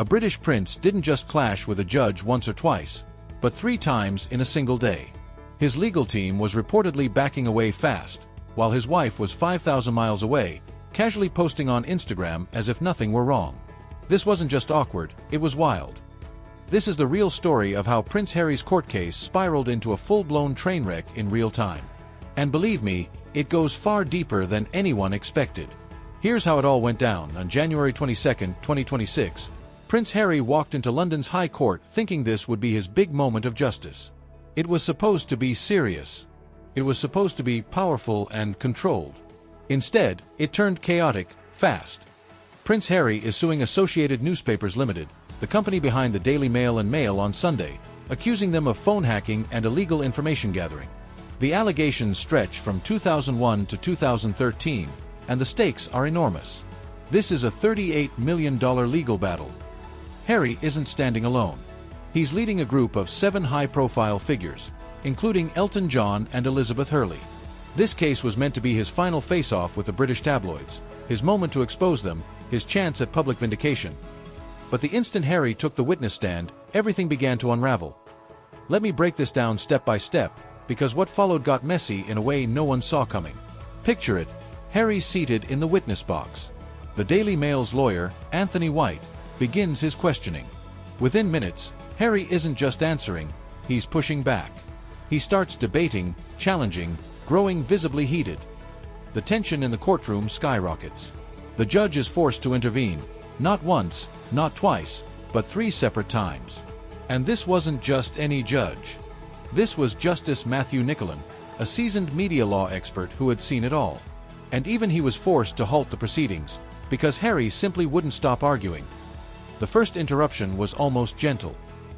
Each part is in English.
A British prince didn't just clash with a judge once or twice, but 3 times in a single day. His legal team was reportedly backing away fast, while his wife was 5,000 miles away, casually posting on Instagram as if nothing were wrong. This wasn't just awkward, it was wild. This is the real story of how Prince Harry's court case spiraled into a full-blown train wreck in real time. And believe me, it goes far deeper than anyone expected. Here's how it all went down. On January 22, 2026, Prince Harry walked into London's High Court thinking this would be his big moment of justice. It was supposed to be serious. It was supposed to be powerful and controlled. Instead, it turned chaotic, fast. Prince Harry is suing Associated Newspapers Limited, the company behind the Daily Mail and Mail, on Sunday, accusing them of phone hacking and illegal information gathering. The allegations stretch from 2001 to 2013, and the stakes are enormous. This is a $38 million legal battle. Harry isn't standing alone. He's leading a group of 7 high-profile figures, including Elton John and Elizabeth Hurley. This case was meant to be his final face-off with the British tabloids, his moment to expose them, his chance at public vindication. But the instant Harry took the witness stand, everything began to unravel. Let me break this down step by step, because what followed got messy in a way no one saw coming. Picture it, Harry's seated in the witness box. The Daily Mail's lawyer, Anthony White, begins his questioning. Within minutes, Harry isn't just answering, he's pushing back. He starts debating, challenging, growing visibly heated. The tension in the courtroom skyrockets. The judge is forced to intervene, not once, not twice, but 3 separate times. And this wasn't just any judge. This was Justice Matthew Nicolin, a seasoned media law expert who had seen it all. And even he was forced to halt the proceedings, because Harry simply wouldn't stop arguing. The first interruption was almost gentle.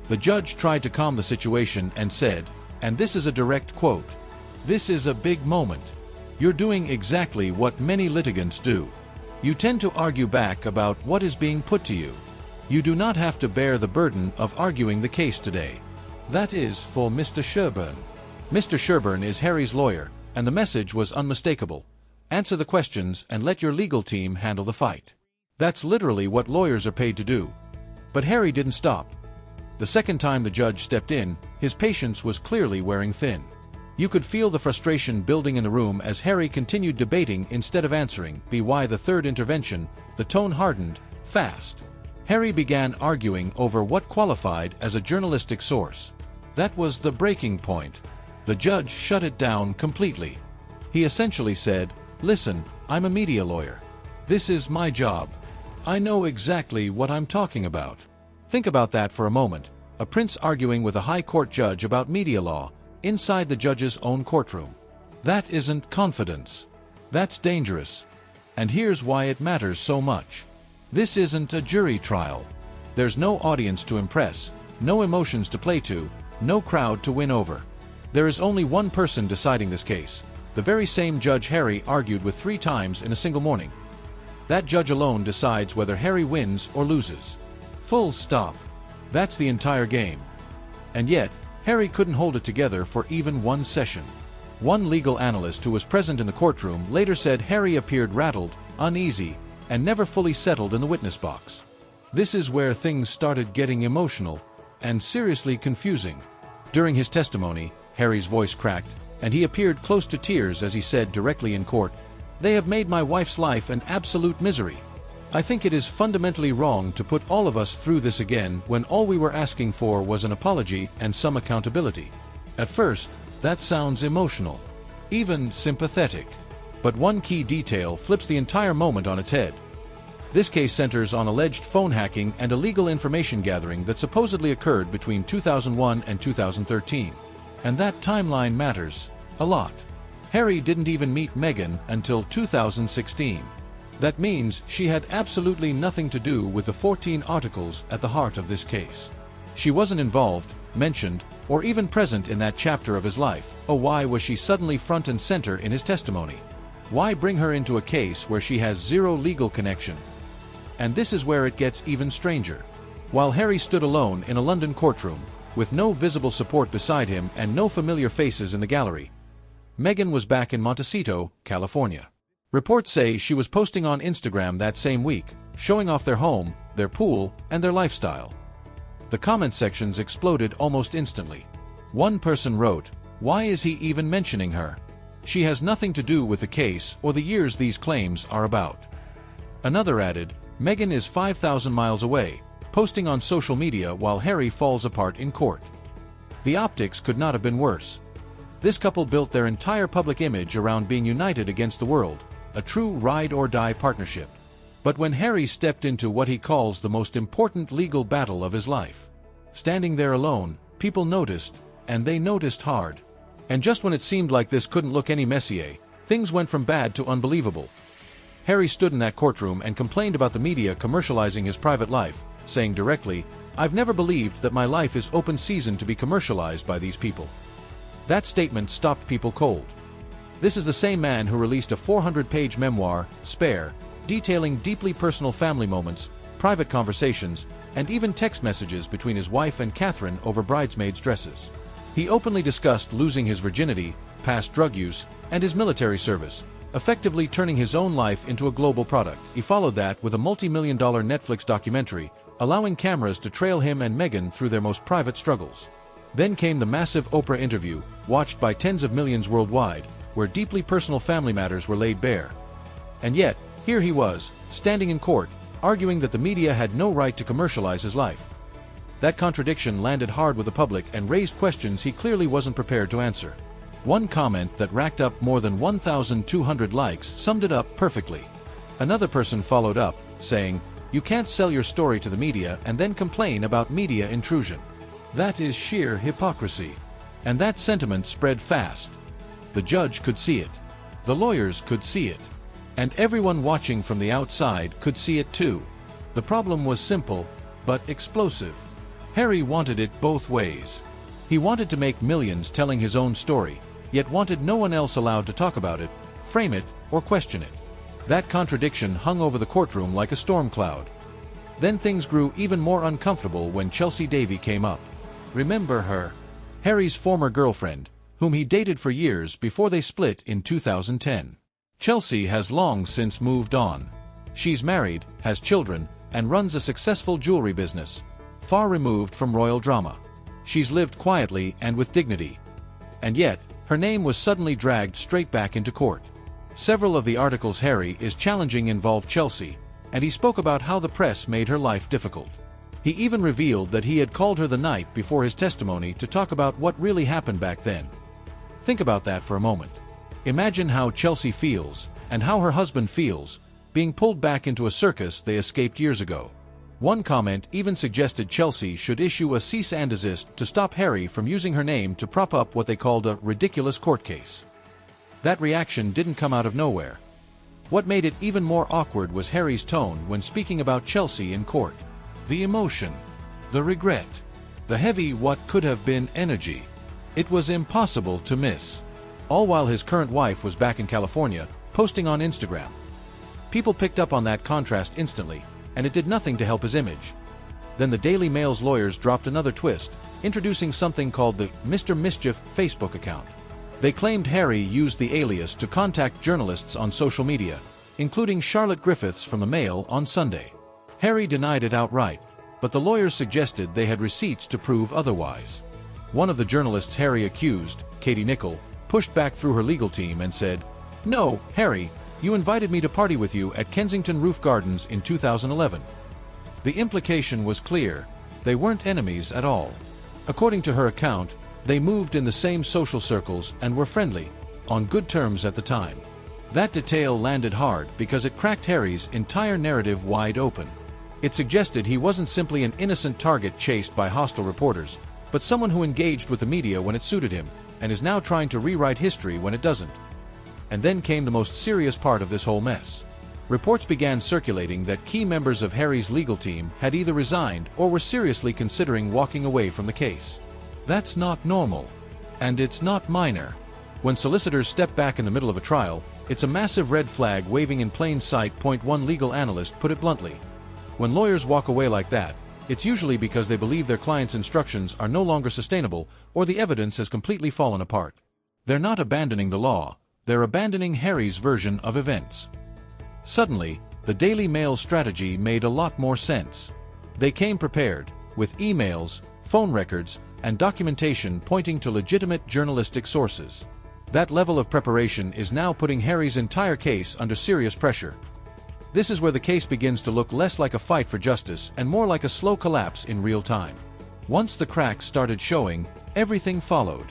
The judge tried to calm the situation and said, and this is a direct quote, "This is a big moment. You're doing exactly what many litigants do. You tend to argue back about what is being put to you. You do not have to bear the burden of arguing the case today. That is for Mr. Sherburne." Mr. Sherburne is Harry's lawyer, and the message was unmistakable. Answer the questions and let your legal team handle the fight. That's literally what lawyers are paid to do. But Harry didn't stop. The second time the judge stepped in, his patience was clearly wearing thin. You could feel the frustration building in the room as Harry continued debating instead of answering. By the third intervention, the tone hardened, fast. Harry began arguing over what qualified as a journalistic source. That was the breaking point. The judge shut it down completely. He essentially said, "Listen, I'm a media lawyer. This is my job. I know exactly what I'm talking about." Think about that for a moment. A prince arguing with a high court judge about media law, inside the judge's own courtroom. That isn't confidence. That's dangerous. And here's why it matters so much. This isn't a jury trial. There's no audience to impress, no emotions to play to, no crowd to win over. There is only one person deciding this case, the very same judge Harry argued with 3 times in a single morning. That judge alone decides whether Harry wins or loses. Full stop. That's the entire game. And yet, Harry couldn't hold it together for even one session. One legal analyst who was present in the courtroom later said Harry appeared rattled, uneasy, and never fully settled in the witness box. This is where things started getting emotional and seriously confusing. During his testimony, Harry's voice cracked, and he appeared close to tears as he said directly in court, "They have made my wife's life an absolute misery. I think it is fundamentally wrong to put all of us through this again when all we were asking for was an apology and some accountability." At first, that sounds emotional, even sympathetic. But one key detail flips the entire moment on its head. This case centers on alleged phone hacking and illegal information gathering that supposedly occurred between 2001 and 2013. And that timeline matters a lot. Harry didn't even meet Meghan until 2016. That means she had absolutely nothing to do with the 14 articles at the heart of this case. She wasn't involved, mentioned, or even present in that chapter of his life. Oh, why was she suddenly front and center in his testimony? Why bring her into a case where she has zero legal connection? And this is where it gets even stranger. While Harry stood alone in a London courtroom, with no visible support beside him and no familiar faces in the gallery, Meghan was back in Montecito, California. Reports say she was posting on Instagram that same week, showing off their home, their pool, and their lifestyle. The comment sections exploded almost instantly. One person wrote, "Why is he even mentioning her? She has nothing to do with the case or the years these claims are about." Another added, "Meghan is 5,000 miles away, posting on social media while Harry falls apart in court." The optics could not have been worse. This couple built their entire public image around being united against the world, a true ride-or-die partnership. But when Harry stepped into what he calls the most important legal battle of his life, standing there alone, people noticed, and they noticed hard. And just when it seemed like this couldn't look any messier, things went from bad to unbelievable. Harry stood in that courtroom and complained about the media commercializing his private life, saying directly, "I've never believed that my life is open season to be commercialized by these people." That statement stopped people cold. This is the same man who released a 400-page memoir, Spare, detailing deeply personal family moments, private conversations, and even text messages between his wife and Catherine over bridesmaids' dresses. He openly discussed losing his virginity, past drug use, and his military service, effectively turning his own life into a global product. He followed that with a multi-million-dollar Netflix documentary, allowing cameras to trail him and Meghan through their most private struggles. Then came the massive Oprah interview, watched by tens of millions worldwide, where deeply personal family matters were laid bare. And yet, here he was, standing in court, arguing that the media had no right to commercialize his life. That contradiction landed hard with the public and raised questions he clearly wasn't prepared to answer. One comment that racked up more than 1,200 likes summed it up perfectly. Another person followed up, saying, "You can't sell your story to the media and then complain about media intrusion. That is sheer hypocrisy." And that sentiment spread fast. The judge could see it. The lawyers could see it. And everyone watching from the outside could see it too. The problem was simple, but explosive. Harry wanted it both ways. He wanted to make millions telling his own story, yet wanted no one else allowed to talk about it, frame it, or question it. That contradiction hung over the courtroom like a storm cloud. Then things grew even more uncomfortable when Chelsea Davy came up. Remember her? Harry's former girlfriend, whom he dated for years before they split in 2010. Chelsea has long since moved on. She's married, has children, and runs a successful jewelry business, far removed from royal drama. She's lived quietly and with dignity. And yet, her name was suddenly dragged straight back into court. Several of the articles Harry is challenging involve Chelsea, and he spoke about how the press made her life difficult. He even revealed that he had called her the night before his testimony to talk about what really happened back then. Think about that for a moment. Imagine how Chelsea feels, and how her husband feels, being pulled back into a circus they escaped years ago. One comment even suggested Chelsea should issue a cease and desist to stop Harry from using her name to prop up what they called a ridiculous court case. That reaction didn't come out of nowhere. What made it even more awkward was Harry's tone when speaking about Chelsea in court. The emotion, the regret, the heavy what could have been energy. It was impossible to miss. All while his current wife was back in California, posting on Instagram. People picked up on that contrast instantly, and it did nothing to help his image. Then the Daily Mail's lawyers dropped another twist, introducing something called the Mr. Mischief Facebook account. They claimed Harry used the alias to contact journalists on social media, including Charlotte Griffiths from the Mail on Sunday. Harry denied it outright, but the lawyers suggested they had receipts to prove otherwise. One of the journalists Harry accused, Katie Nicholl, pushed back through her legal team and said, "No, Harry, you invited me to party with you at Kensington Roof Gardens in 2011. The implication was clear. They weren't enemies at all. According to her account, they moved in the same social circles and were friendly, on good terms at the time. That detail landed hard because it cracked Harry's entire narrative wide open. It suggested he wasn't simply an innocent target chased by hostile reporters, but someone who engaged with the media when it suited him, and is now trying to rewrite history when it doesn't. And then came the most serious part of this whole mess. Reports began circulating that key members of Harry's legal team had either resigned or were seriously considering walking away from the case. That's not normal. And it's not minor. When solicitors step back in the middle of a trial, it's a massive red flag waving in plain sight. One legal analyst put it bluntly. When lawyers walk away like that, it's usually because they believe their client's instructions are no longer sustainable or the evidence has completely fallen apart. They're not abandoning the law, they're abandoning Harry's version of events. Suddenly, the Daily Mail's strategy made a lot more sense. They came prepared, with emails, phone records, and documentation pointing to legitimate journalistic sources. That level of preparation is now putting Harry's entire case under serious pressure. This is where the case begins to look less like a fight for justice and more like a slow collapse in real time. Once the cracks started showing, everything followed.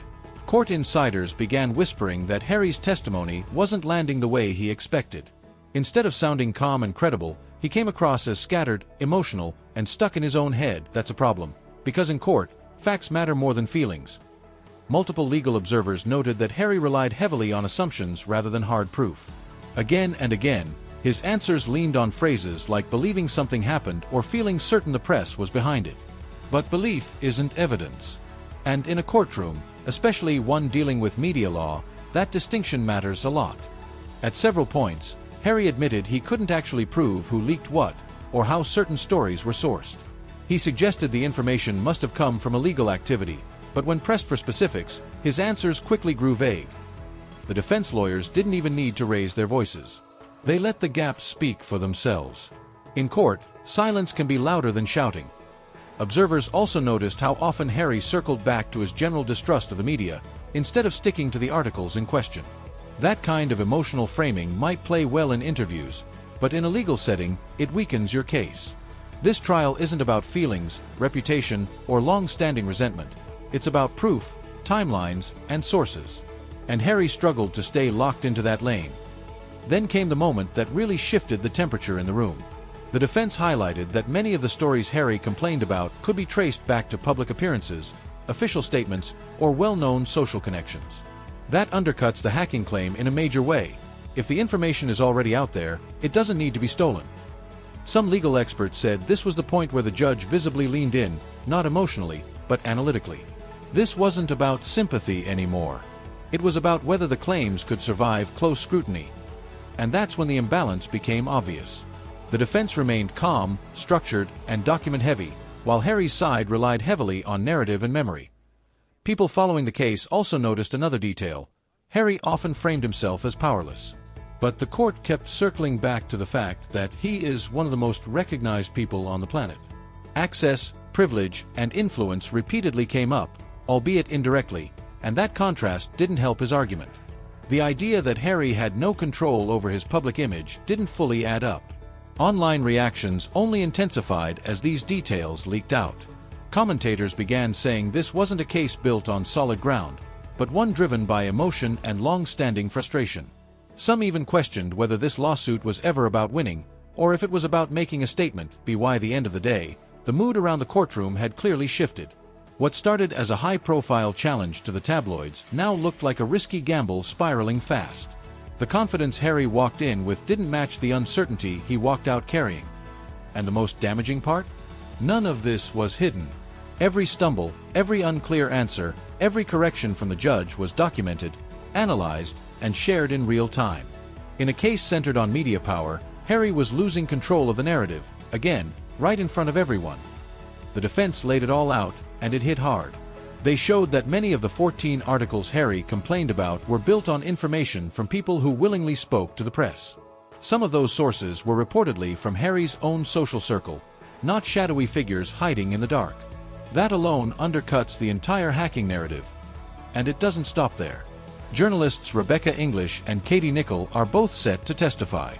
Court insiders began whispering that Harry's testimony wasn't landing the way he expected. Instead of sounding calm and credible, he came across as scattered, emotional, and stuck in his own head. That's a problem, because in court, facts matter more than feelings. Multiple legal observers noted that Harry relied heavily on assumptions rather than hard proof. Again and again, his answers leaned on phrases like believing something happened or feeling certain the press was behind it. But belief isn't evidence. And in a courtroom, especially one dealing with media law, that distinction matters a lot. At several points, Harry admitted he couldn't actually prove who leaked what, or how certain stories were sourced. He suggested the information must have come from illegal activity, but when pressed for specifics, his answers quickly grew vague. The defense lawyers didn't even need to raise their voices. They let the gaps speak for themselves. In court, silence can be louder than shouting. Observers also noticed how often Harry circled back to his general distrust of the media, instead of sticking to the articles in question. That kind of emotional framing might play well in interviews, but in a legal setting, it weakens your case. This trial isn't about feelings, reputation, or long-standing resentment. It's about proof, timelines, and sources. And Harry struggled to stay locked into that lane. Then came the moment that really shifted the temperature in the room. The defense highlighted that many of the stories Harry complained about could be traced back to public appearances, official statements, or well-known social connections. That undercuts the hacking claim in a major way. If the information is already out there, it doesn't need to be stolen. Some legal experts said this was the point where the judge visibly leaned in, not emotionally, but analytically. This wasn't about sympathy anymore. It was about whether the claims could survive close scrutiny. And that's when the imbalance became obvious. The defense remained calm, structured, and document-heavy, while Harry's side relied heavily on narrative and memory. People following the case also noticed another detail. Harry often framed himself as powerless. But the court kept circling back to the fact that he is one of the most recognized people on the planet. Access, privilege, and influence repeatedly came up, albeit indirectly, and that contrast didn't help his argument. The idea that Harry had no control over his public image didn't fully add up. Online reactions only intensified as these details leaked out. Commentators began saying this wasn't a case built on solid ground, but one driven by emotion and long-standing frustration. Some even questioned whether this lawsuit was ever about winning, or if it was about making a statement. By the end of the day, the mood around the courtroom had clearly shifted. What started as a high-profile challenge to the tabloids now looked like a risky gamble spiraling fast. The confidence Harry walked in with didn't match the uncertainty he walked out carrying. And the most damaging part? None of this was hidden. Every stumble, every unclear answer, every correction from the judge was documented, analyzed, and shared in real time. In a case centered on media power, Harry was losing control of the narrative, again, right in front of everyone. The defense laid it all out, and it hit hard. They showed that many of the 14 articles Harry complained about were built on information from people who willingly spoke to the press. Some of those sources were reportedly from Harry's own social circle, not shadowy figures hiding in the dark. That alone undercuts the entire hacking narrative. And it doesn't stop there. Journalists Rebecca English and Katie Nicholl are both set to testify.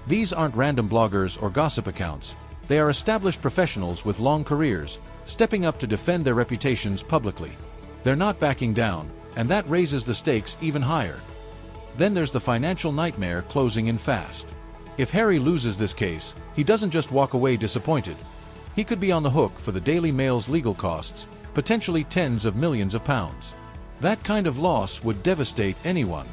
These aren't random bloggers or gossip accounts. They are established professionals with long careers, stepping up to defend their reputations publicly. They're not backing down, and that raises the stakes even higher. Then there's the financial nightmare closing in fast. If Harry loses this case, he doesn't just walk away disappointed. He could be on the hook for the Daily Mail's legal costs, potentially tens of millions of pounds. That kind of loss would devastate anyone.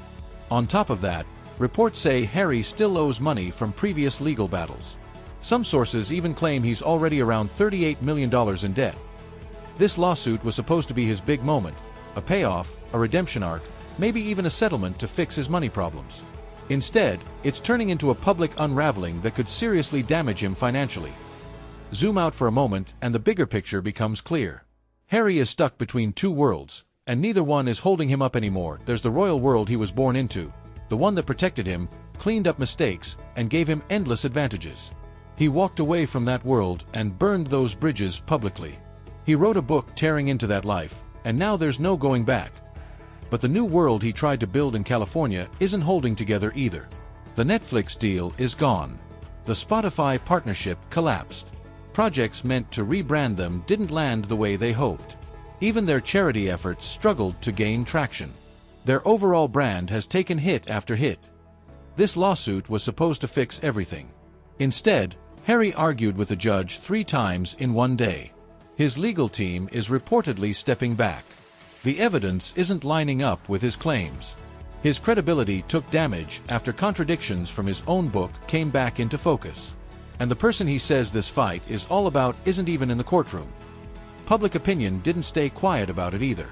On top of that, reports say Harry still owes money from previous legal battles. Some sources even claim he's already around $38 million in debt. This lawsuit was supposed to be his big moment, a payoff, a redemption arc, maybe even a settlement to fix his money problems. Instead, it's turning into a public unraveling that could seriously damage him financially. Zoom out for a moment and the bigger picture becomes clear. Harry is stuck between two worlds, and neither one is holding him up anymore. There's the royal world he was born into, the one that protected him, cleaned up mistakes, and gave him endless advantages. He walked away from that world and burned those bridges publicly. He wrote a book tearing into that life, and now there's no going back. But the new world he tried to build in California isn't holding together either. The Netflix deal is gone. The Spotify partnership collapsed. Projects meant to rebrand them didn't land the way they hoped. Even their charity efforts struggled to gain traction. Their overall brand has taken hit after hit. This lawsuit was supposed to fix everything. Instead, Harry argued with the judge 3 times in one day. His legal team is reportedly stepping back. The evidence isn't lining up with his claims. His credibility took damage after contradictions from his own book came back into focus. And the person he says this fight is all about isn't even in the courtroom. Public opinion didn't stay quiet about it either.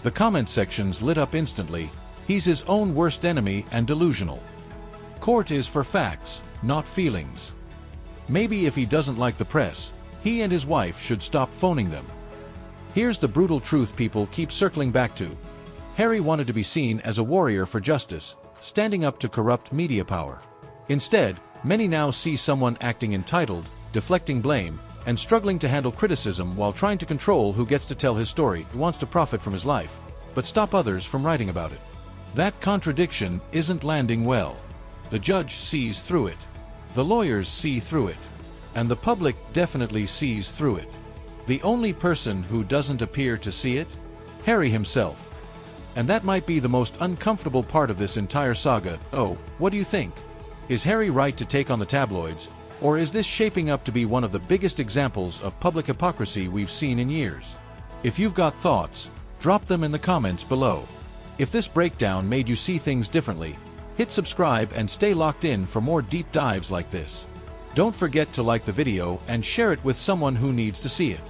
The comment sections lit up instantly. He's his own worst enemy and delusional. Court is for facts, not feelings. Maybe if he doesn't like the press, he and his wife should stop phoning them. Here's the brutal truth people keep circling back to. Harry wanted to be seen as a warrior for justice, standing up to corrupt media power. Instead, many now see someone acting entitled, deflecting blame, and struggling to handle criticism while trying to control who gets to tell his story. He wants to profit from his life, but stop others from writing about it. That contradiction isn't landing well. The judge sees through it. The lawyers see through it. And the public definitely sees through it. The only person who doesn't appear to see it? Harry himself. And that might be the most uncomfortable part of this entire saga. Oh, what do you think? Is Harry right to take on the tabloids? Or is this shaping up to be one of the biggest examples of public hypocrisy we've seen in years? If you've got thoughts, drop them in the comments below. If this breakdown made you see things differently, hit subscribe and stay locked in for more deep dives like this. Don't forget to like the video and share it with someone who needs to see it.